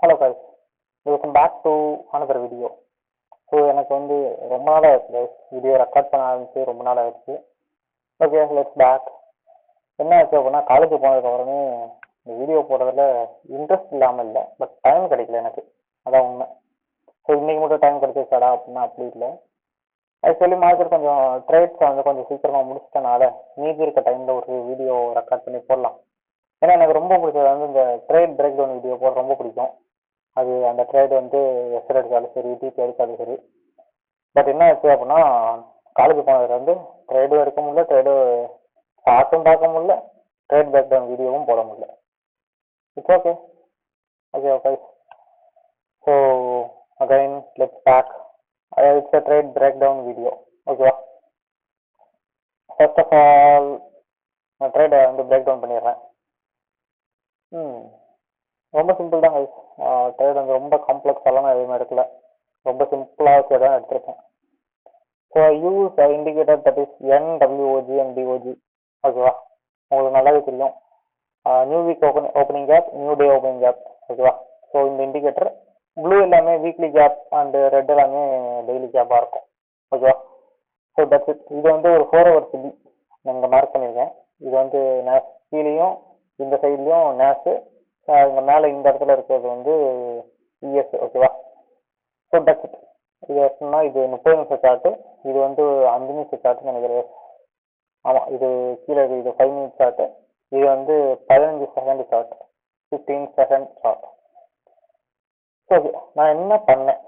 Hello guys, welcome back to another video. So எனக்கு வந்து ரொம்ப நாளாக இருக்குது வீடியோ ரெக்கார்ட் பண்ண ஆரம்பிச்சு ரொம்ப நாள் ஆயிடுச்சு. Okay, let's back. என்ன ஆச்சு அப்படின்னா, காலேஜ் போனதுக்கப்புறமே இந்த வீடியோ போடுறதுல இன்ட்ரெஸ்ட் இல்லாமல் இல்லை, பட் டைம் கிடைக்கல எனக்கு, அதான் உண்மை. ஸோ இன்றைக்கி மட்டும் டைம் கிடைச்சிருச்சாடா அப்படின்னா அப்படி இல்லை. ஆக்சுவலி மார்க்கெட் கொஞ்சம் ட்ரேட்ஸை வந்து கொஞ்சம் சீக்கிரமாக முடிச்சிட்டனால மீதி இருக்க டைமில் ஒரு வீடியோ ரெக்கார்ட் பண்ணி போடலாம். ஏன்னா எனக்கு ரொம்ப பிடிச்சது வந்து இந்த ட்ரேட் பிரேக் டவுன் வீடியோ போட ரொம்ப பிடிக்கும். அது அந்த ட்ரேட் வந்து எஸ்எல் எடுத்தாலும் சரி, டிபி எடுத்தாலும் சரி. பட் என்ன ஆச்சு அப்படின்னா, காலேஜ் போனதுல வந்து ட்ரேடும் எடுக்க முடியல, ட்ரேடு ஷார்ட்டும் பார்க்க முடியல, ட்ரேட் பிரேக் டவுன் வீடியோவும் போட முடியல. It's okay. Okay okay. So again let's back. It's a trade break down video. ஓகேவா? ஃபர்ஸ்ட் ஆஃப் ஆல் நான் ட்ரேடை வந்து பிரேக் டவுன் பண்ணிடுறேன். ரொம்ப சிம்பிள் தான் கைஸ். ட்ரேட் வந்து ரொம்ப காம்ப்ளெக்ஸாலாம் நான் எதுவுமே எடுக்கல, ரொம்ப சிம்பிளாக வச்சு தான் எடுத்திருக்கேன். So use indicator that is NWOG and DOG. ஓகேவா? உங்களுக்கு நல்லாவே தெரியும். New week opening gap, new day opening gap. ஓகேவா? ஸோ இந்த இண்டிகேட்டர் ப்ளூ எல்லாமே வீக்லி கேப் அண்டு ரெட் எல்லாமே டெய்லி கேப்பாக இருக்கும். ஓகேவா? So that's it. இது வந்து ஒரு 4 hour சிபி நான் மார்க் பண்ணியிருக்கேன். இது வந்து நேஸ் கீழேயும் இந்த சைட்லேயும் நேஸு, இங்கே மேலே இந்த இடத்துல இருக்கிறது வந்து இஎஸ். ஓகேவா? So that's it. இது எப்படின்னா, இது 30 நிமிஷம் சார்ட்டு, இது வந்து 5 நிமிஷம் சார்ட்டுன்னு நினைக்கிறேன். ஆமாம், இது கீழே இது 5 மினிட்ஸ் சார்ட்டு, இது வந்து 15 second chart, 15 second chart. Okay, நான் என்ன பண்ணேன்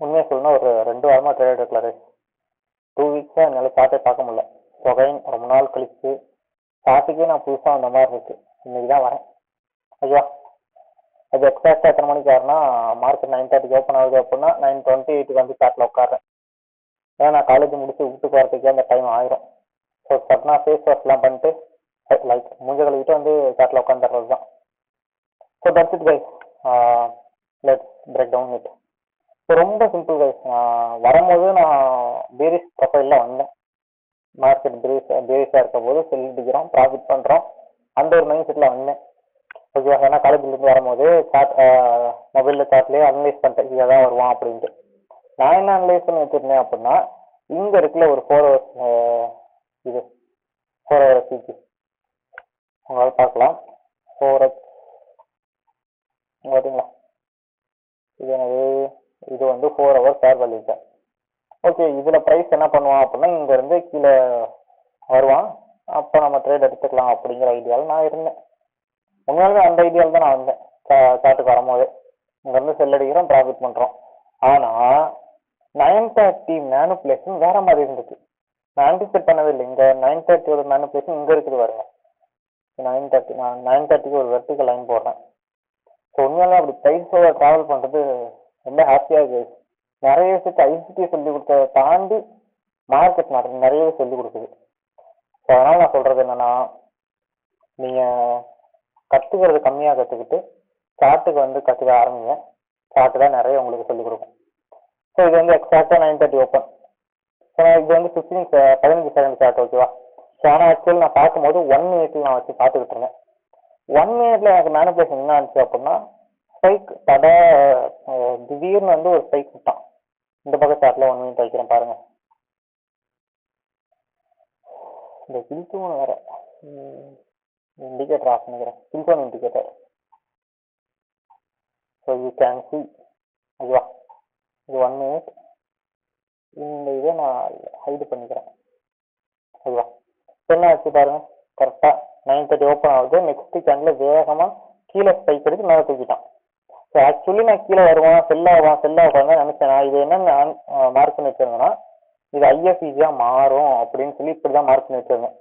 உண்மையாக சொல்லணும், ஒரு 2 வாரமாக ட்ரேட் எடுக்கல. 2 வீக்ஸாக என்னால் சார்ட்டே பார்க்க முடியல. தொகையின் ரொம்ப நாள் கழிச்சு சார்ட்டுக்கே நான் புதுசாக அந்த மாதிரி இருக்கு. இன்னைக்கு தான் வரேன். ஓகேவா? அது எக்ஸாக்டாக எத்தனை மணிக்கு வரேன்னா, மார்க்கெட் 9:30 ஓப்பன் ஆகுது அப்படின்னா 9:28 வந்து சார்ட்டில் உட்காடுறேன். ஏன்னா நான் காலேஜ் முடிச்சு வீட்டுக்கு வரதுக்கே அந்த டைம் ஆயிரும். ஸோ சட்னா ஃபேஸ் வாஷ்லாம் பண்ணிட்டு லைக் மூஞ்ச கழுவிட்டு வந்து சார்ட்டில் உட்காந்துடுறது தான். So that's it guys. Let's break down it. So ரொம்ப சிம்பிள் கைஸ். வரும்போது நான் பேரிஸ் ப்ரொஃபைலில் வந்தேன். மார்க்கெட் பேரிஸாக இருக்கும் போது செல் அடிக்கிறோம், ப்ராஃபிட் பண்ணுறோம், அந்த ஒரு மைண்ட் செட்டில் வந்தேன். ஓகேவா? ஏன்னா காலேஜ்லேருந்து வரும்போது சார்ட் மொபைலில் சார்ட்லேயே அனலைஸ் பண்ணிட்டேன், இங்கே தான் வருவான் அப்படின்ட்டு. நான் என்ன அனலைஸ் பண்ணி வச்சுருந்தேன் அப்படின்னா, இங்கே இருக்குல்ல ஒரு 4 hours இது 4 hours சிக்கு உங்களால் பார்க்கலாம். 4 hours பார்த்தீங்களா? இது என்னது? இது வந்து 4 hours ஷேர் பண்ணிட்டேன். ஓகே, இதில் ப்ரைஸ் என்ன பண்ணுவான் அப்படின்னா, இங்கேருந்து கீழே வருவான், அப்போ நம்ம ட்ரேட் எடுத்துக்கலாம் அப்படிங்கிற ஐடியாவில் நான் இருந்தேன். உண்மையாலுமே அந்த ஐடியாவில் தான் நான் வந்தேன். சார்ட்டுக்கு வரும்போது இங்கேருந்து செல் அடிக்கிறோம், ப்ராஃபிட் பண்ணுறோம். ஆனால் 9:30 மேனுப்புலேஷன் வேற மாதிரி இருந்துச்சு. நான் ஆன்டிசிபேட் பண்ணவே இல்லை. இங்கே 9:30 மேனுப்புலேஷன் இங்கே இருக்குது பாருங்க. 9:30 நான் 9:30 ஒரு வெர்டிக்கல் லைன் போடுறேன். ஸோ உண்மையாலே அப்படி ப்ரைஸோட ட்ராவல் பண்ணுறது ரொம்ப ஹாப்பியாக இருக்குது. நிறைய விஷயத்தை ஐசிடி சொல்லி கொடுத்ததை தாண்டி மார்க்கெட் நிறையவே சொல்லி கொடுக்குது. ஸோ அதனால் நான் சொல்கிறது என்னென்னா, நீங்கள் கற்றுக்கிறது கம்மியாக கற்றுக்கிட்டு சார்ட்டுக்கு வந்து கற்றுக்க ஆரம்பிங்க. சார்ட்டு தான் நிறைய உங்களுக்கு சொல்லிக் கொடுக்கும். ஸோ இது வந்து எக்ஸாக்டாக 9:30 ஓப்பன். ஸோ இது வந்து 15 செகண்ட் சார்ட். ஓகேவா? ஸோ ஆனால் ஆக்சுவலி நான் பார்க்கும்போது 1 minute நான் வச்சு பார்த்துக்கிட்டு இருந்தேன். 1 minute எனக்கு மேனிபுலேஷன் என்ன ஆச்சு அப்படின்னா, ஸ்பைக் தடை திடீர்னு வந்து ஒரு ஸ்பைக் விட்டான். இந்த பக்கம் சார்ட்டில் 1 minute வைக்கிறேன் பாருங்க. இந்த கில்சோன் வேற இண்டிகேட்டர் ஆஃப் பண்ணிக்கிறேன், kill zone indicator. So you can see. ஓகேவா? இது 1 minute. இந்த இதை நான் ஹைடு பண்ணிக்கிறேன். ஓகேவா? என்ன ஆச்சு பாருங்க, கரெக்டாக 9:30 ஓப்பன் ஆகுது. நெக்ஸ்ட் கேண்டில் வேகமாக கீழே ஸ்பைக் எடுத்து மேலே தூக்கிட்டான். ஸோ ஆக்சுவலி நான் கீழே வருவான், செல்லாக நினைச்சேன். நான் இது என்னென்ன மார்க் பண்ணி வச்சிருந்தேன்னா, இது ஐஎஃப்இஜியாக மாறும் அப்படின்னு சொல்லி இப்படி தான் மார்க் பண்ணி வச்சிருந்தேன்.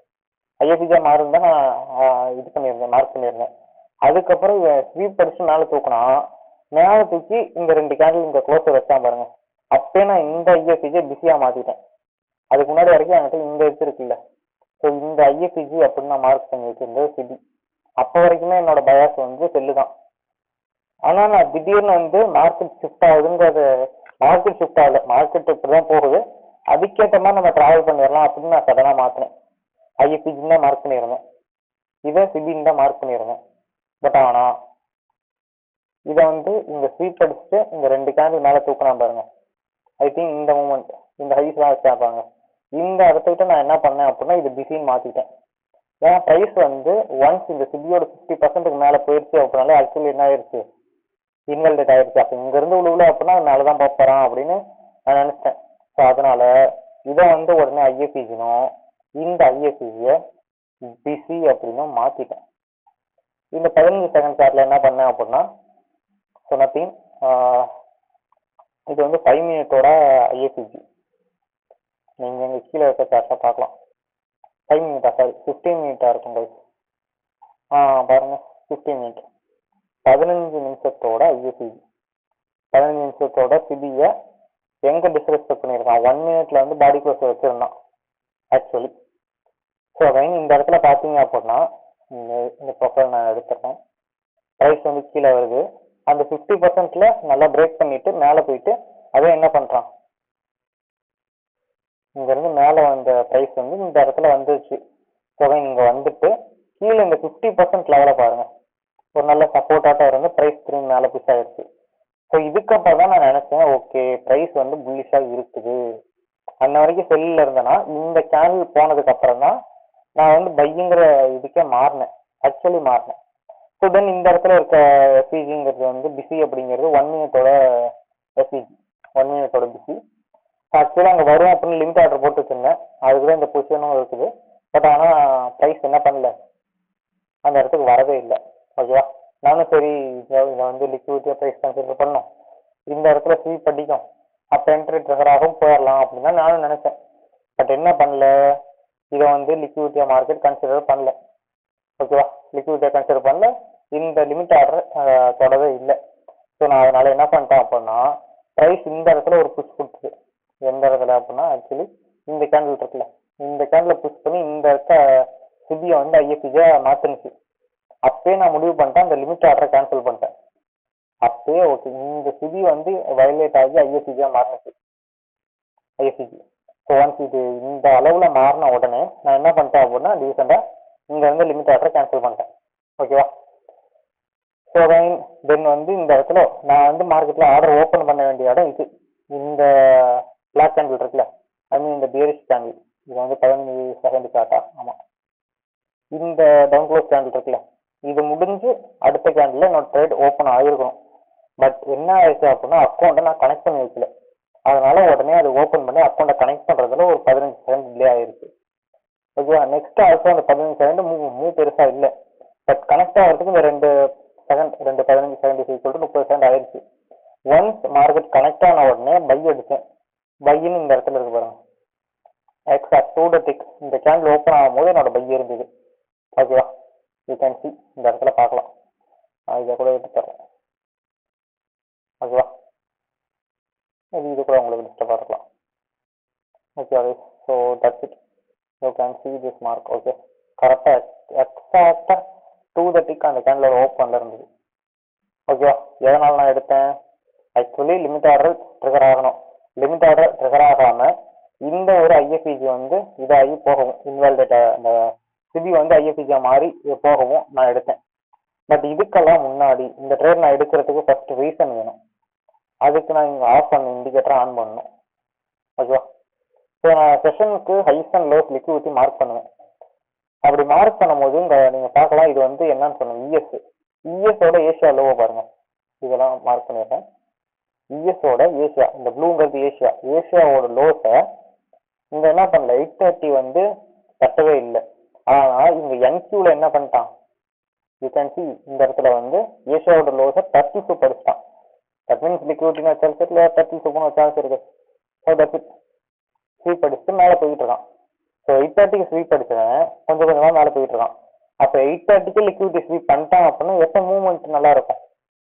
ஐஎஃப்இஜியாக மாறும் தான் நான் இது பண்ணியிருந்தேன், மார்க் பண்ணியிருந்தேன். அதுக்கப்புறம் ஸ்வீப் படிச்சு மேலே தூக்கினா, மேலே தூக்கி இந்த 2 கேண்டில் இந்த க்ளோஸை வச்சான் பாருங்க. அப்பயே நான் இந்த ஐஎஃப்இஜியை பிஸியாக மாற்றிட்டேன். அதுக்கு முன்னாடி வரைக்கும் என்கிட்ட இந்த இது இருக்குல்ல, ஸோ இந்த ஐஎஃப்இஜி அப்படின்னு நான் மார்க் பண்ணி வச்சிருந்தது சிபி. அப்போ வரைக்குமே என்னோட பயாஸ் வந்து செல்லு தான். ஆனால் நான் திடீர்னு வந்து மார்க்கெட் ஷிஃப்ட் ஆகுதுங்கிறது, மார்க்கெட் ஷிஃப்ட் ஆகல, மார்க்கெட் இப்படி தான் போகுது, அதுக்கேற்ற மாதிரி நம்ம ட்ராவல் பண்ணிடலாம் அப்படின்னு நான் சடனாக மாற்றினேன். ஐஎஃப்இஜின்னு தான் மார்க் பண்ணியிருந்தேன், இதை சிபின்னு தான் மார்க் பண்ணியிருந்தேன். பட் ஆனால் இதை வந்து இங்கே ஸ்வீப் அடிச்சுட்டு இந்த 2 கேண்டில் மேலே தூக்கினா பாருங்க. ஐ திங்க் இந்த மூமெண்ட் இந்த ஹைஸ்லாம் வச்சாப்பாங்க. இந்த இடத்துக்கிட்ட நான் என்ன பண்ணேன் அப்படின்னா இது பிஸின்னு மாற்றிட்டேன். ஏன்னா ப்ரைஸ் வந்து ஒன்ஸ் இந்த சிபியோட 50% மேலே போயிடுச்சு அப்படின்னாலே ஆக்சுவலி என்ன ஆயிடுச்சு, இன்வெல்டேட் ஆயிடுச்சு. அப்போ இங்கேருந்து உள்ள அப்படின்னா மேலே தான் பார்ப்பறான் அப்படின்னு நான் நினச்சிட்டேன். ஸோ அதனால இதை வந்து உடனே ஐஎஃப்இஜினும் இந்த ஐஎஃப்இஜியை பிசி அப்படின்னு மாற்றிட்டேன். இந்த 15 செகண்ட் சார்ட்ல என்ன பண்ணேன் அப்படின்னா ஸோ நத்திங், இது வந்து 5 மினிட்டோட ஐஎஃப்இஜி. நீங்கள் இங்கே கீழே இருக்க சார்ட்டை பார்க்கலாம். 5 மினிட்டா, சாரி 15 மினிட்டா இருக்கும் கைஸ். பாருங்க 15 மினிட், 15 நிமிஷத்தோட ஐஎஃப்இஜி, 15 நிமிஷத்தோட சிபியை எங்கே டிஸ்ரெஸ்பெக்ட் பண்ணியிருக்கான். 1 மினிட்ல வந்து பாடி க்ளோஸ் வச்சிருந்தான் ஆக்சுவலி. ஸோ அகைன் இந்த இடத்துல பார்த்தீங்க அப்படின்னா இந்த ப்ரொஃபைல் நான் எடுத்துறேன். ப்ரைஸ் வந்து கீழே வருது. அந்த 50%ல நல்லா பிரேக் பண்ணிட்டு மேலே போயிட்டு அதே என்ன பண்ணுறான், இங்கேருந்து மேலே வந்த ப்ரைஸ் வந்து இந்த இடத்துல வந்துருச்சு. ஸோ இங்கே வந்துட்டு கீழே இந்த 50% லெவலை பாருங்கள், ஒரு நல்ல சப்போர்ட்டாக இருந்து ப்ரைஸ் திரும்பி மேலே புஷ் ஆகிடுச்சு. ஸோ இதுக்கப்புறம் தான் நான் நினச்சேன் ஓகே ப்ரைஸ் வந்து புல்லிஷாக இருக்குது. அன்ன வரைக்கும் செல்லில் இருந்தேன்னா இந்த கேண்டில் போனதுக்கு அப்புறம் தான் நான் வந்து பையிங்கிற இதுக்கே மாறினேன், ஆக்சுவலி மாறினேன். ஸோ தென் இந்த இடத்துல இருக்க எஃப்இஜிங்கிறது வந்து பிசி அப்படிங்கிறது 1 மினிட்டோட எஃப்இஜி, 1 மினிட்டோட பிசி. ஆக்சுவலாக அங்கே வரும் அப்படின்னு லிமிட் ஆர்டர் போட்டு வச்சுருந்தேன், அதுக்கு தான் இந்த பொசிஷனும் இருக்குது. பட் ஆனால் ப்ரைஸ் என்ன பண்ணல, அந்த இடத்துக்கு வரவே இல்லை. ஓகேவா, நானும் சரி இதை வந்து லிக்விடிட்டியாக ப்ரைஸ் கன்சிடர் பண்ணோம், இந்த இடத்துல ஸ்வீப் பண்ணிக்கும், அப்போ என்ட்ரி ட்ரிகர் ஆகும் போயிடலாம் அப்படின்னு தான் நானும் நினச்சேன். பட் என்ன பண்ணல, இதை வந்து லிக்விடிட்டியாக மார்க்கெட் கன்சிடர் பண்ணல. ஓகேவா, லிக்விடிட்டியாக கன்சிடர் பண்ணல, இந்த லிமிட் ஆர்டர் தொடவே இல்லை. ஸோ நான் அதனால என்ன பண்ணிட்டேன் அப்படின்னா ப்ரைஸ் இந்த இடத்துல ஒரு புஷ் கொடுத்துது. எந்த இடத்துல அப்படின்னா ஆக்சுவலி இந்த கேண்டில் இருக்குல்ல, இந்த கேண்டில் புஷ் பண்ணி இந்த இடத்த சிபியை வந்து ஐஎஃப்இஜியாக மாற்றினுச்சு. அப்பயே நான் முடிவு பண்ணிட்டேன் அந்த லிமிட் ஆர்டரை கேன்சல் பண்ணிட்டேன். அப்பயே ஓகே இந்த சிபி வந்து வயலேட் ஆகி ஐஎஃப்இஜியாக மாறினுச்சு, ஐஎஃப்இஜி. ஸோ ஒன்ஸ் இது இந்த அளவில் மாறின உடனே நான் என்ன பண்ணிட்டேன் அப்படின்னா ரீசெண்டாக இங்கே வந்து லிமிட் ஆர்டரை கேன்சல் பண்ணிட்டேன். ஓகேவா, ஸோ தென் வந்து இந்த இடத்துல நான் வந்து மார்க்கெட்டில் ஆர்டர் ஓப்பன் பண்ண வேண்டிய இடம் இது. இந்த பிளாக் கேண்டில் இருக்குல்ல, ஐ மீன் இந்த பியரிஷ் கேண்டில், இது வந்து 15 செகண்ட் சார்ட்டா, ஆமாம். இந்த டவுன் க்ளோஸ் கேண்டில் இருக்குல்ல, இது முடிஞ்சு அடுத்த கேண்டில் என்னோட ட்ரேட் ஓப்பன் ஆகிருக்கணும். பட் என்ன ஆயிடுச்சு அப்படின்னா அக்கௌண்ட்டை நான் கனெக்ட் பண்ணி வைக்கல. அதனால உடனே அது ஓப்பன் பண்ணி அக்கௌண்ட்டை கனெக்ட் பண்ணுறதுல ஒரு 15 செகண்ட் டிலே ஆயிருக்கு. ஓகேவா, நெக்ஸ்ட் ஆல்சோ அந்த 15 செகண்ட் மூவ் பெருசாக இல்லை. பட் கனெக்ட் ஆகிறதுக்கு இந்த 2 15 செகண்ட் ஈக்குவல் டு 30 செகண்ட் ஆயிடுச்சு. ஒன்ஸ் மார்க்கெட் கனெக்ட் ஆன உடனே பை அடித்தேன். பையின்னு இந்த இடத்துல இருக்கு பாருங்க, எக்ஸாக்ட் 2 டிக் இந்த கேண்டில் ஓப்பன் ஆகும் போது என்னோட பை இருந்தது. ஓகேவா, யூ கேன் சி இந்த இடத்துல பார்க்கலாம். இதை கூட எடுத்து தரேன். ஓகேவா, இது கூட உங்களுக்கு டிஸ்டர்பாக இருக்கலாம். Okay, so that's it. You can see this mark. Okay, கரெக்டாக எக்ஸாக்டாக 2 டிக் அந்த கேண்டில் ஓப்பனில் இருந்தது. ஓகேவா, எதனால நான் எடுத்தேன், ஆக்சுவலி லிமிட் ஆர்டர் ட்ரிகர் ஆகணும். லிமிட் ஆர்டர் ட்ரிகர் ஆகாமல் இந்த ஒரு ஐஎஃப்இஜி வந்து இதாகி போகவும், இன்வால்டேட் அந்த சிபி வந்து ஐஎஃப்இஜியாக மாறி போகவும் நான் எடுத்தேன். பட் இதுக்கெல்லாம் முன்னாடி இந்த ட்ரேட் நான் எடுக்கிறதுக்கு ஃபர்ஸ்ட் ரீசன் வேணும். அதுக்கு நான் இங்கே ஆஃப் பண்ண இண்டிகேட்டரை ஆன் பண்ணணும். ஓகேவா, ஸோ நான் செஷனுக்கு highs and lows liquidity mark பண்ணுவேன். அப்படி மார்க் பண்ணும்போது இந்த நீங்கள் பார்க்கலாம், இது வந்து என்னன்னு சொன்னேன், இஎஸோட ஏஷியா லோவை பாருங்கள். இதெல்லாம் மார்க் பண்ணிடுறேன். இஎஸோட ஏஷியா, இந்த ப்ளூங்கிறது ஏஷியாவோட லோஸை இங்கே என்ன பண்ணல, 830 வந்து தட்டவே இல்லை. ஆனால் இங்கே என்கியூவில் என்ன பண்ணிட்டான், யூ கேன் சி இந்த இடத்துல வந்து ஏஷியாவோட லோஸை 30 சூப் அடிச்சிட்டான். தட் மீன்ஸ் லிக்விடிட்டின்னு வச்சாலும் சரி, இல்லை 30 சூப்னு வச்சாலும் சரி. ஸோ தட் இட் ஸ்வீப் அடிச்சுட்டு மேலே போயிட்டு இருக்கான். ஸோ 830க்கு ஸ்வீப் அடிச்சவன் கொஞ்சம் கொஞ்சமாக மேலே போயிட்டு இருக்கான். அப்போ 830க்கு லிக்விடிட்டி ஸ்வீப் பண்ணிட்டான் அப்படின்னா எப்போ மூவ்மெண்ட் நல்லா இருக்கும்,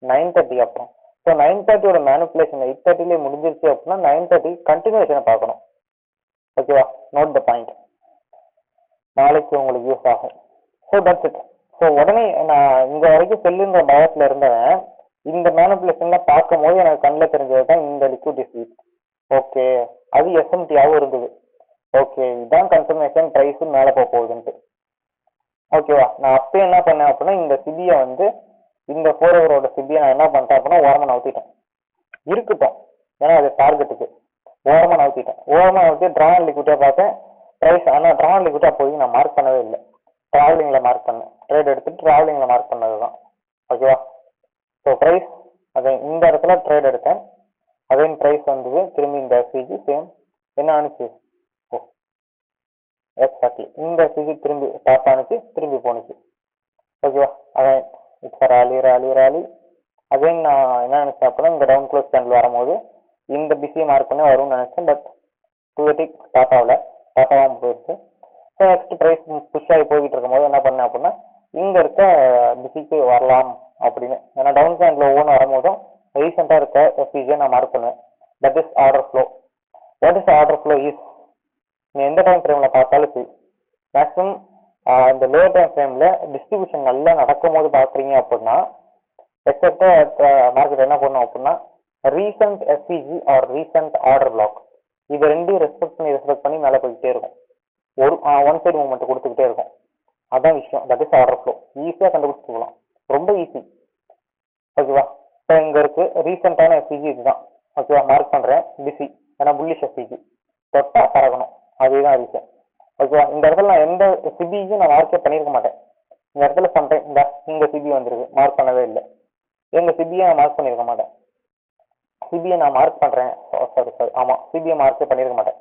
930 அப்புறம். ஸோ 930யோட மேனிப்புலேஷன் 830லேயே முடிஞ்சிருச்சு அப்படின்னா 930 கண்டினியூஷனை பார்க்கணும். ஓகேவா, நோட் த பாயிண்ட், நாளைக்கு உங்களுக்கு யூஸ் ஆகும். So that's it. ஸோ உடனே நான் இங்கே வரைக்கும் செல்லுங்கிற பயத்தில் இருந்தவன் இந்த மேனிப்புலேஷன்லாம் பார்க்கும் போது எனக்கு கண்ணில் தெரிஞ்சது தான் இந்த லிக்விடிட்டி ஸ்வீப். ஓகே, அது எஸ்எம்டியாகவும் இருந்தது. ஓகே, இதுதான் கன்ஃபர்மேஷன் ப்ரைஸும் மேலே போக போகுதுன்ட்டு. ஓகேவா, நான் அப்போ என்ன பண்ணேன் அப்படின்னா இந்த சிபியை வந்து இந்த 4 ஹவரோட சிபியை நான் என்ன பண்ணிட்டேன் அப்படின்னா ஓரமாக நவுத்திட்டேன். இருக்கட்டும், ஏன்னா அது டார்கெட்டுக்கு ஓரமாக நவுத்திட்டேன். ஓரமாக நவுத்தி ட்ராவல் லிக்விட்டாக பார்த்தேன் ப்ரைஸ். ஆனால் ட்ராவல் லிக்விட்டாக போய் நான் மார்க் பண்ணவே இல்லை, ட்ராவலிங்கில் மார்க் பண்ணேன். ட்ரேட் எடுத்துட்டு ட்ராவலிங்கில் மார்க் பண்ணது தான். ஓகேவா? ஸோ ப்ரைஸ் அதை இந்த இடத்துல ட்ரேட் எடுத்தேன். அதே ப்ரைஸ் வந்தது திரும்பி இந்த எஃப்இஜி சேம் என்ன ஆனிச்சு. ஓ எக்ஸாக்ட்லி இந்த எஃப்இஜி திரும்பி டாப் ஆனிச்சு, திரும்பி போணுச்சு. ஓகேவா? அதான் இட்ஸ் ராலி. அகைன் நான் என்ன நினைச்சேன் அப்படின்னா இந்த டவுன் க்ளோஸ் கேண்டில் வரும்போது இந்த பிஸியை மார்க் பண்ணி வரும்னு நினைச்சேன். பட் 2 ஸ்டார்ட் ஆகாமல் போயிடுச்சு. ஸோ நெக்ஸ்ட் ப்ரைஸ் புஷ் ஆகி போய்கிட்டு இருக்கும்போது என்ன பண்ணேன் அப்படின்னா இங்கே இருக்க பிஸிக்கு வரலாம் அப்படின்னு. ஏன்னா டவுன் கேண்டில் ஒவ்வொன்று வரும்போதும் ரீசெண்டாக இருக்க எஃப்இஜியை நான் மார்க் பண்ணுவேன். That is order flow. What is order flow is, நீ எந்த டைம் ஃப்ரேமில் பார்த்தாலும் சரி, மேக்ஸிமம் இந்த லோ டைம் ஃப்ரேமில் டிஸ்ட்ரிபியூஷன் நல்லா நடக்கும் போது பார்க்குறீங்க அப்படின்னா எக்ஸப்டாக மார்க்கெட் என்ன பண்ணும் அப்படின்னா recent FVG or recent order block இது ரெண்டையும் ரெஸ்பெக்ட் பண்ணி மேலே போய்கிட்டே இருக்கும். ஒரு ஒன் சைடு மூவ்மெண்ட் கொடுத்துக்கிட்டே இருக்கும். அதான் விஷயம். That is order flow. ஈஸியாக கண்டுபிடிச்சிக்கலாம், ரொம்ப ஈஸி. ஓகேவா? இப்போ இங்கே இருக்கு ரீசெண்டான எஃப்இஜி இதுதான். ஓகேவா? மார்க் பண்ணுறேன் பிசி, ஏன்னா புல்லிஷ் எஃப்இஜி தொட்டா பறக்கணும், அதுதான் விஷயம். ஓகேவா? இந்த இடத்துல நான் எந்த சிபியும் நான் மார்க்கே பண்ணியிருக்க மாட்டேன். இந்த இடத்துல சம்டைம் இங்கே சிபி வந்திருக்கு, மார்க் பண்ணவே இல்லை. எங்கள் சிபியை நான் மார்க் பண்ணியிருக்க மாட்டேன். சிபியை நான் மார்க் பண்ணுறேன், சாரி ஆமாம், சிபியை மார்க்கே பண்ணியிருக்க மாட்டேன்.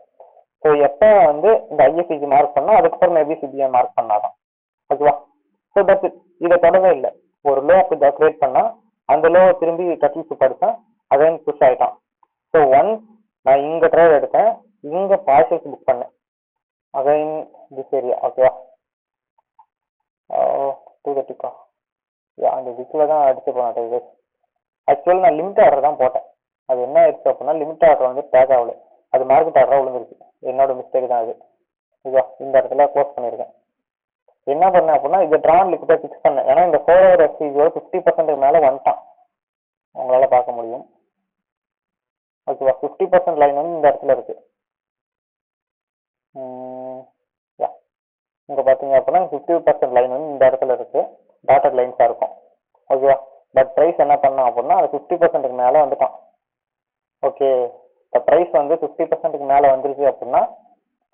ஸோ எப்போ வந்து இந்த ஐஎஃப்இஜி மார்க் பண்ணோம் அதுக்கப்புறம் மேபி சிபிஐ மார்க் பண்ணாதான். ஓகேவா? So that's it. இதை தொடவே இல்லை. ஒரு லோ கிரியேட் பண்ணால் அந்த லோவை திரும்பி டட்டில் சூப் அடித்தான், அகைன் புஷ் ஆகிட்டான். ஸோ ஒன்ஸ் நான் இங்கே ட்ரேட் எடுத்தேன், இங்கே பார்சல்ஸ் புக் பண்ணேன் அகைன் திஸ் ஏரியா. ஓகேவா? 230 அந்த திக்கில் தான் அடிச்சு போனேன். ஆக்சுவலி நான் லிமிட் ஆர்டர் தான் போட்டேன். அது என்ன ஆயிடுச்சு அப்படின்னா லிமிட் ஆர்டர் வந்து டேக் ஆகல, அது மார்க்கெட் ஆர்டராக விழுந்துருச்சு. என்னோட மிஸ்டேக் தான் அது. இதுவா இந்த இடத்துல க்ளோஸ் பண்ணியிருக்கேன். என்ன பண்ணேன் அப்படின்னா இது ட்ரான் லிக்விட்டாக ஃபிக்ஸ் பண்ணேன். ஏன்னா இந்த 4 ஹவர் எஃப்இஜியோட 50% மேலே வந்துட்டான், உங்களால் பார்க்க முடியும். ஓகேவா? 50% லைன் வந்து இந்த இடத்துல இருக்கு. இங்கே பார்த்தீங்க அப்படின்னா 50% லைன் வந்து இந்த இடத்துல இருக்கு, டாட்டட் லைன்ஸாக இருக்கும். ஓகேவா? பட் ப்ரைஸ் என்ன பண்ணோம் அப்படின்னா அது 50%க்கு மேலே வந்துட்டான். ஓகே, இப்போ ப்ரைஸ் வந்து 50%க்கு மேலே வந்துருச்சு அப்படின்னா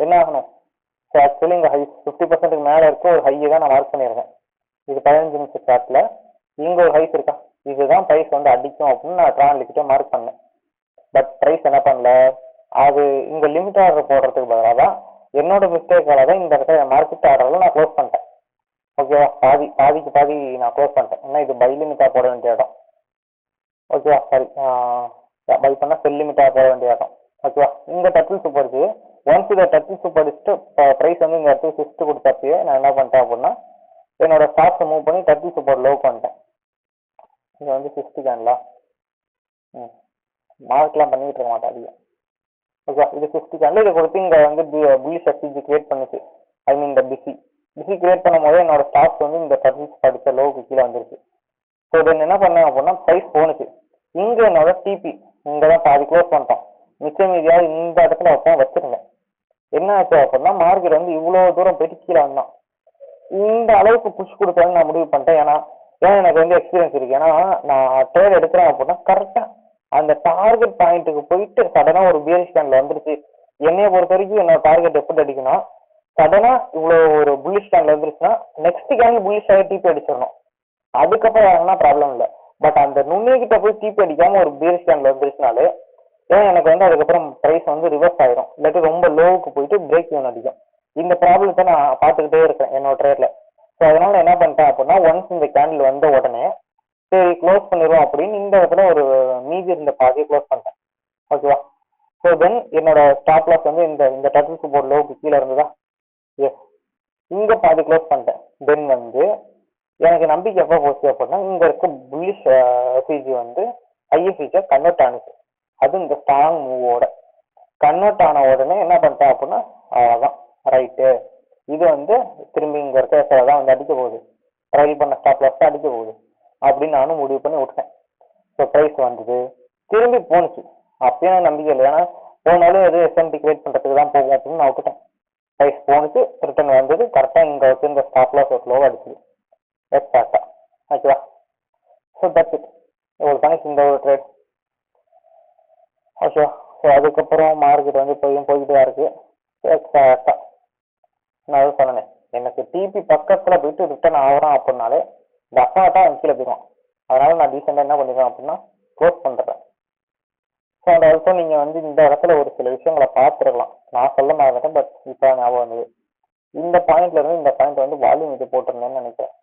என்ன ஆகணும்? ஸோ ஆக்சுவலி இங்கே 50%க்கு மேலே இருக்க ஒரு ஹையை தான் நான் மார்க் பண்ணியிருக்கேன். இது 15 நிமிஷம் சார்ட்டில் இங்கே ஒரு ஹைஸ் இருக்கா, இதுதான் ப்ரைஸ் வந்து அடிக்கும் அப்படின்னு நான் ட்ரான் லிக்விட்டாக மார்க் பண்ணேன். பட் ப்ரைஸ் என்ன பண்ணல, அது இங்கே லிமிட் ஆர்டர் போடுறதுக்கு பதிலாக தான் என்னோட மிஸ்டேக்கால தான் இந்த இடத்துல மார்க்கெட் ஆர்டரில் நான் க்ளோஸ் பண்ணிட்டேன். ஓகேவா? பாதிக்கு பாதி நான் க்ளோஸ் பண்ணிட்டேன். ஏன்னா இது பை லிமிட்டாக போட வேண்டிய இடம். ஓகேவா? சாரி, பை பண்ணால் செல் லிமிட்டாக போட வேண்டிய இடம். ஓகேவா? இங்கே டட்டில் சூப்பர் இருக்குது. ஒன்ஸ் இதை டட்டில் சூப்பர் அடிச்சுட்டு ப்ரைஸ் வந்து இந்த இடத்துல ஷிஃப்ட் கொடுத்தப்பயே நான் என்ன பண்ணிட்டேன் அப்படின்னா என்னோட ஸ்டாக்ஸை மூவ் பண்ணி டட்டில் சூப்பர் லோவுக்கு வந்துட்டேன். இங்கே வந்து 50 கேன்லா மார்க்லாம் பண்ணிக்கிட்டு இருக்க மாட்டேன் அதிகம். ஓகே, இது 50 கேன்ல இதை கொடுத்து இங்கே வந்து புல்லிஷ் எஃப்இஜி கிரியேட் பண்ணிச்சு. ஐ மீன் இந்த பிசி கிரியேட் பண்ணும் போது என்னோட ஸ்டாக்ஸ் வந்து இந்த டட்டில் படித்த லோவுக்கு கீழே வந்துருச்சு. ஸோ தென் என்ன பண்ணேன் அப்படின்னா ப்ரைஸ் போணுச்சு. இங்கே என்னோட டிபி இங்கே தான் பாதி க்ளோஸ் பண்ணிட்டோம், மிச்சம் மீதியாவது இந்த இடத்துல வச்சிருந்தேன். என்ன ஆச்சு அப்படின்னா மார்க்கெட் வந்து இவ்வளோ தூரம் போயிட்டு கீழே வந்தான். இந்த அளவுக்கு புஷ் கொடுத்தேன்னு நான் முடிவு பண்ணிட்டேன். ஏன்னா எனக்கு வந்து எக்ஸ்பீரியன்ஸ் இருக்கு. ஏன்னா நான் ட்ரேட் எடுக்கிறேன் அப்படின்னா கரெக்டாக அந்த டார்கெட் பாயிண்ட்டுக்கு போயிட்டு சடனாக ஒரு பியரிஷ் கேண்டில் வந்துருச்சு. என்னைய பொறுத்த வரைக்கும் என்னோட டார்கெட் எப்படி அடிக்கணும், சடனாக இவ்வளோ ஒரு புல்லிஷ் கேண்டில் வந்துருச்சுன்னா நெக்ஸ்ட் கேண்டில் புல்லிஷ் ஆகி டிபி அடிச்சிடணும். அதுக்கப்புறம் யாருன்னா ப்ராப்ளம் இல்லை. பட் அந்த நுண்ணிக்கிட்ட போய் டிபி அடிக்காம ஒரு பியரிஷ் கேண்டில் வந்துருச்சுனாலே ஏன் எனக்கு வந்து அதுக்கப்புறம் ப்ரைஸ் வந்து ரிவர்ஸ் ஆயிரும், இல்லாட்டி ரொம்ப லோவுக்கு போயிட்டு பிரேக் ஈவன் அடிக்கும். இந்த ப்ராப்ளத்தை நான் பார்த்துக்கிட்டே இருக்கேன் என்னோட ட்ரேட்ல. ஸோ அதனால என்ன பண்ணிட்டேன் அப்படின்னா ஒன்ஸ் இந்த கேண்டில் வந்த உடனே சரி க்ளோஸ் பண்ணிடுவோம் அப்படின்னு இந்த இடத்துல ஒரு மீதி இருந்த பாதியை க்ளோஸ் பண்ணிட்டேன். ஓகேவா? ஸோ தென் என்னோட ஸ்டாப் லாஸ் வந்து இந்த டட்டில் சூப்பர் லோவுக்கு கீழே இருந்ததா, எஸ் இங்கே பாதி க்ளோஸ் பண்ணிட்டேன். தென் வந்து எனக்கு நம்பிக்கை எப்போ போச்சு அப்படின்னா இங்கே இருக்க புல்லிஷ் எஃப்இஜி வந்து ஐஎஃப்இஜியை கன்வெர்ட் ஆனிச்சு. அது இந்த ஸ்ட்ராங் மூவோட கன்வெர்ட் ஆன உடனே என்ன பண்ணிட்டேன் அப்படின்னா அவ்வளோதான், ரைட்டு இது வந்து திரும்பி இங்கே இருக்க எஃப்ஐ தான் வந்து அடிக்க போகுது, ட்ரைல் பண்ண ஸ்டாப் லாஸ் தான் அடிக்க போகுது அப்படின்னு நானும் முடிவு பண்ணி விட்டேன். ஸோ ப்ரைஸ் வந்தது, திரும்பி போணுச்சு. அப்பயும் எனக்கு நம்பிக்கை இல்லை, ஏன்னா போனாலும் எதுவும் எஸ்எம்டி கிரியேட் பண்ணுறதுக்கு தான் போகும் அப்படின்னு நான் விட்டுட்டேன். ப்ரைஸ் போணுச்சு, ரிட்டர்ன் வந்தது, கரெக்டாக இங்கே வச்சு இந்த ஸ்டாப் லாஸ் ஒரு லோவாக அடிச்சுது எக்ஸாக்டாக. ஓகேவா? So that's it. இவ்வளோ தானே இந்த ஒரு ட்ரேட். ஓகே. ஸோ அதுக்கப்புறம் மார்க்கெட் வந்து போய்கிட்டு தான் இருக்கு. எக்ஸாக்டாக நான் எதுவும் சொன்னேன், எனக்கு டிபி பக்கத்தில் போயிட்டு ரிட்டர்ன் ஆகிறான் அப்படின்னாலே டெஃபினட்டாக கீழே போயிடும். அதனால நான் டீசெண்டாக என்ன பண்ணிடுறேன் அப்படின்னா க்ளோஸ் பண்ணுறேன். ஸோ அந்த ஆல்சோ நீங்கள் வந்து இந்த இடத்துல ஒரு சில விஷயங்களை பார்த்துருக்கலாம். நான் சொல்ல மாட்டேன், பட் இப்போ ஞாபகம் வந்தது. இந்த பாயிண்ட்ல இருந்து இந்த பாயிண்ட் வந்து வால்யூம் இது போட்டிருந்தேன்னு நினைக்கிறேன்.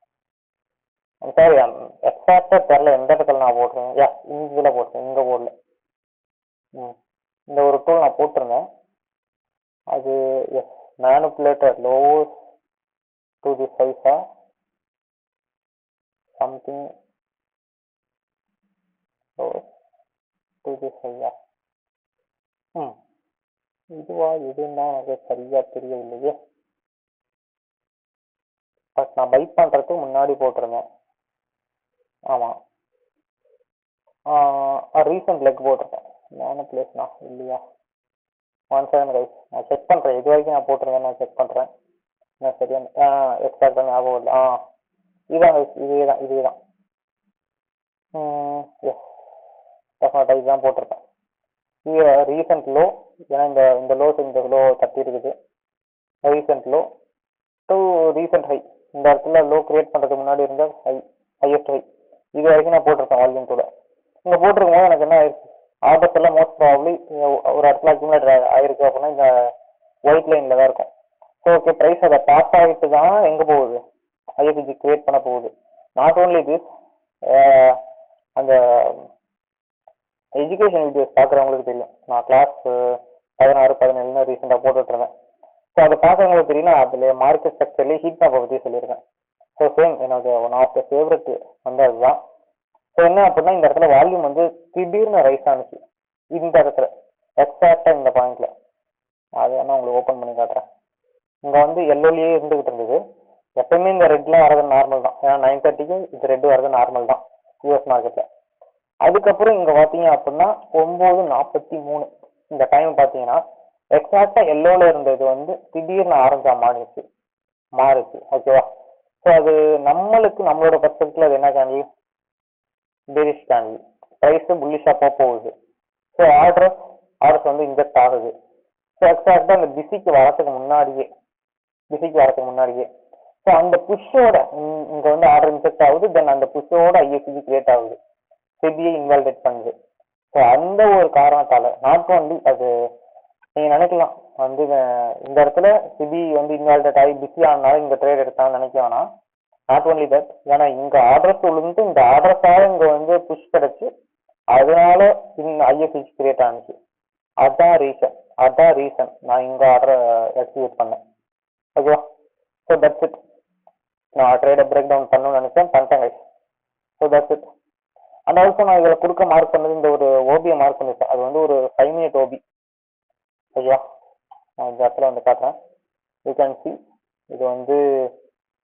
சாரி, எக்ஸாக்டாக தெரில எந்த இடத்துல நான் போட்டிருந்தேன். யா, இதில் போட்டிருந்தேன், இங்கே போடல. இந்த ஒரு டூல் நான் போட்டிருந்தேன். அது as manipulator lows to the சைஸா சம்திங் லோஸ் டு தி சைஸா. இதுவா இதுன்னா எனக்கு சரியா தெரியவில்லையே. பட் நான் பை பண்ணுறதுக்கு முன்னாடி போட்டிருந்தேன். ஆமாம், ரீசன்ட் லெக் போட்டிருக்கேன். மேனுப்புலேஷனா இல்லையா? 1 செகண்ட் கைஸ், நான் செக் பண்ணுறேன். இது வரைக்கும் நான் போட்டிருந்தேன், நான் செக் பண்ணுறேன். நான் சரியா எக்ஸாக்டாக ஞாபகம் இல்லை. இதுதான் கைஸ், இதே தான். எஸ், டெஃபினட்டாக இதுதான் போட்டிருக்கேன். இது ரீசன்ட் லோ, ஏன்னா இந்த லோ தட்டி இருக்குது. Recent low to recent high, இந்த இடத்துல லோ கிரியேட் பண்ணுறதுக்கு முன்னாடி இருந்த ஹையஸ்ட் ஹை இது வரைக்கும் நான் போட்டிருக்கேன் வால்யூம் கூட. இங்கே போட்டிருக்கும் போது எனக்கு என்ன ஆயிடுச்சு, ஆர்டர்ஸ் எல்லாம் மோஸ்ட் ப்ராப்ளி ஒரு இடத்துல அக்யூமுலேட் ஆயிருக்கு அப்படின்னா இந்த ஒயிட் லைனில் தான் இருக்கும். ஸோ ஓகே, ப்ரைஸ் அதை பாஸ் ஆகிட்டு தான் எங்கே போகுது, ஐஎஃப்ஜி கிரியேட் பண்ண போகுது. நாட் ஓன்லி திஸ், அந்த எஜுகேஷன் வீடியோஸ் பார்க்குறவங்களுக்கு தெரியும், நான் கிளாஸ் 16, 17 ரீசெண்டாக போட்டுட்ருந்தேன். ஸோ அதை பார்க்குறவங்களுக்கு தெரியும், அதில் மார்க்கெட் ஸ்ட்ரக்சர்லேயே ஹீட் மேப்பை பற்றி சொல்லியிருக்கேன். ஸோ சேம் என்னோட ஒன் ஆஃப் த ஃபேவரட் வந்து அதுதான். ஸோ என்ன அப்படின்னா இந்த இடத்துல வால்யூம் வந்து திடீர்னு ரைஸ் ஆனிச்சு இந்த இடத்துல எக்ஸாக்டாக இந்த பாயிண்ட்ல. அது வேணா உங்களுக்கு ஓப்பன் பண்ணி காட்டுறேன். இங்கே வந்து எல்லோலேயே இருந்துகிட்டு இருந்தது. எப்பயுமே இந்த ரெட்லாம் வரது நார்மல் தான், ஏன்னா 9:30க்கு இது ரெட் வரது நார்மல் தான் யூஎஸ் மார்க்கெட்டில். அதுக்கப்புறம் இங்கே பார்த்தீங்க அப்படின்னா 9:43 இந்த டைம் பார்த்தீங்கன்னா எக்ஸாக்டாக எல்லோவில் இருந்தது வந்து திடீர்னு ஆரஞ்சா மாறுச்சு. ஓகேவா? ஸோ அது நம்மளோட பர்ஸ்பெக்டிவ்ல அது என்ன கேண்டில், பேரிஷ் கேண்டில். ப்ரைஸ் புல்லிஷாக போகுது. ஸோ ஆர்டர்ஸ் வந்து இன்ஜெக்ட் ஆகுது. ஸோ எக்ஸாக்டாக அந்த பிசிக்கு வரதுக்கு முன்னாடியே ஸோ அந்த புஷ்ஷோட இங்கே வந்து ஆர்டர் இன்ஜெக்ட் ஆகுது. தென் அந்த புஷ்ஷோட ஐஎஃப்ஜி கிரியேட் ஆகுது, செபியை இன்வால்வேட் பண்ணுது. ஸோ அந்த ஒரு காரணத்தால் நாட் ஓன்லி அது நீங்கள் நினைக்கலாம் வந்து இந்த இடத்துல சிபி வந்து இன்வால்வேட் ஆகி பிஸி ஆனாலும் இந்த ட்ரேட் எடுத்தாலும் நினைக்க வேணாம். நாட் ஓன்லி தட், ஏன்னா இங்கே ஆர்டர்ஸ் விழுந்து இந்த ஆர்டர்ஸாக இங்கே வந்து புஷ் கிடச்சி அதனால ஐஎஃப்ஜி கிரியேட் ஆனிச்சு. அதான் ரீசன் நான் இங்கே ஆர்டரை எக்ஸிக்யூட் பண்ணேன். ஓகேவா? So that's it. நான் ட்ரேடை பிரேக் டவுன் பண்ணணும்னு நினைச்சேன், பண்ணிட்டேன் guys. So that's it. And also நான் இதில் கொடுக்க மார்க் பண்ணது இந்த ஒரு ஓபியை மார்க் பண்ணிருக்கேன். அது வந்து ஒரு 5 minute ஓபி. ஓகேவா? நான் இந்த இடத்துல வந்து காட்டுறேன். யூ கேன் சி இது வந்து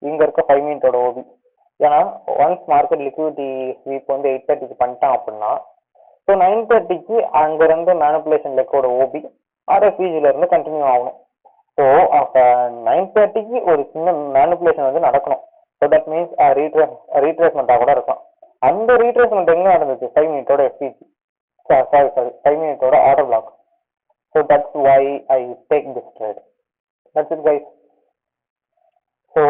இங்கே இருக்க 5 minute ஓபி. ஏன்னா ஒன்ஸ் மார்க்கெட் லிக்விடிட்டி ஸ்வீப் வந்து 8:30க்கு பண்ணிட்டான் அப்படின்னா ஸோ 9:30க்கு அங்கேருந்து மேனிப்புலேஷன் லெக்கோட ஓபி ஆர்எஃப்இஜில இருந்து கண்டினியூ ஆகணும். ஸோ அப்போ 9:30க்கு ஒரு சின்ன மேனிப்புலேஷன் வந்து நடக்கணும். ஸோ தட் மீன்ஸ் ரீட்ரேஸ்மெண்ட்டாக கூட இருக்கும். அந்த ரீட்ரேஸ்மெண்ட் எங்கே நடந்துச்சு, 5 minute FVG, sorry 5 minute order block. So that's why I take this trade. That's it guys. ஸோ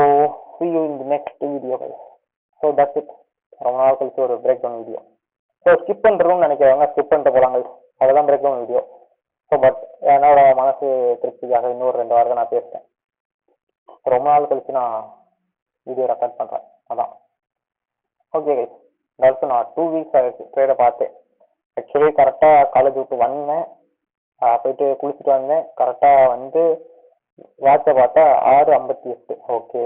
see you in the next video guys. So that's it. ரொம்ப நாள் கழிச்சு ஒரு break down video. So skip பண்ணுறதுன்னு நினைக்கிறவங்க skip பண்ணிட்டு போகலாங்க. அதுதான் break down video. So but என்னோட மனசு திருப்திக்காக இன்னொரு 2 வாரத்தை நான் பேசுகிறேன். ரொம்ப நாள் கழிச்சு நான் வீடியோ ரெக்கார்ட் பண்ணுறேன், அதான். ஓகே கைஸ், அதாவது நான் 2 weeks ஆகிடுச்சு ட்ரேடை பார்த்தேன். ஆக்சுவலி கரெக்டாக காலேஜ் விட்டு வந்தேன், போயிட்டு குளிச்சுட்டு வந்தேன். கரெக்டாக வந்து வாட்சை பார்த்தா 6:58. ஓகே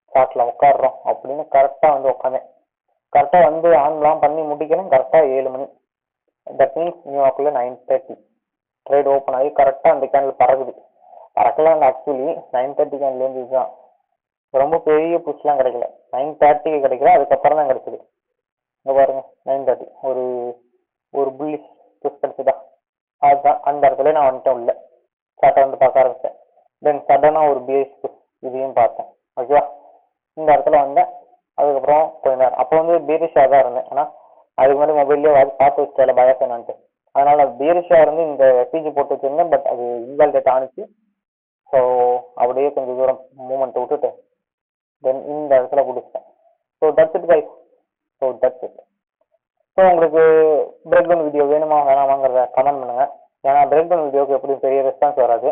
ஸ்டார்ட்டில் உட்காடுறோம் அப்படின்னு கரெக்டாக வந்து உட்காந்தேன். கரெக்டாக வந்து ஆன்லாம் பண்ணி முடிக்கிறேன் கரெக்டாக 7 மணி. தட் மீன்ஸ் நியூயார்க்கில் 9:30 ட்ரேட் ஓப்பன் ஆகி கரெக்டாக அந்த கேண்டில் பறக்கலாம். ஆக்சுவலி 9:30 கேண்டில் இதுதான் ரொம்ப பெரிய புஷ்லாம் கிடைக்கல. 9:30க்கு கிடைக்கல, அதுக்கப்புறம் தான் கிடைச்சது. இங்கே பாருங்க 9:30 ஒரு புல்லிஷ் புஷ் கிடைச்சதா, அதுதான் அந்த இடத்துல நான் வந்துட்டேன் உள்ள. சார்ட்டை வந்து பார்க்க ஆரம்பித்தேன். தென் சடனாக ஒரு பிஎஸ் புஷ், இதையும் பார்த்தேன். ஓகேவா? இந்த இடத்துல வந்தேன், அதுக்கப்புறம் கொஞ்ச நேரம் அப்போ வந்து பீரிஷாக தான் இருந்தேன். ஏன்னா அதுக்கு முன்னாடி மொபைல்லேயே பார்த்து வச்சுட்டேன் பயாஸ் என்னான்ட்டு. அதனால பீரிஷா இருந்து இந்த எஸ்பிஜி போட்டு வச்சிருந்தேன். பட் அது இன்வால்டேட் ஆனிச்சு. ஸோ அப்படியே கொஞ்சம் தூரம் மூமெண்ட் விட்டுட்டு தென் இந்த இடத்துல பிடிச்சிட்டேன். So that's it guys. So உங்களுக்கு பிரேக் டவுன் வீடியோ வேணுமா வேணாமாங்கிறத கமெண்ட் பண்ணுங்க. ஏன்னா பிரேக் டவுன் வீடியோக்கு எப்படியும் பெரிய ரெஸ்பான்ஸ் வராது.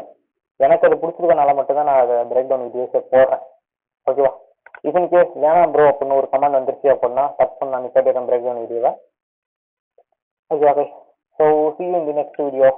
எனக்கு அது பிடிச்சிருக்கனால மட்டும்தான் நான் அதை பிரேக் டவுன் வீடியோஸை போடுறேன். ஓகேவா? இன் கேஸ் வேணாம் ப்ரோ அப்படின்னு ஒரு கமெண்ட் வந்துருச்சு அப்படின்னா டச் பண்ண நான் நிப்பாட்டிடுறேன் பிரேக் டவுன் வீடியோவை. ஓகேவா கைஸ்? ஸோ see you in the next video.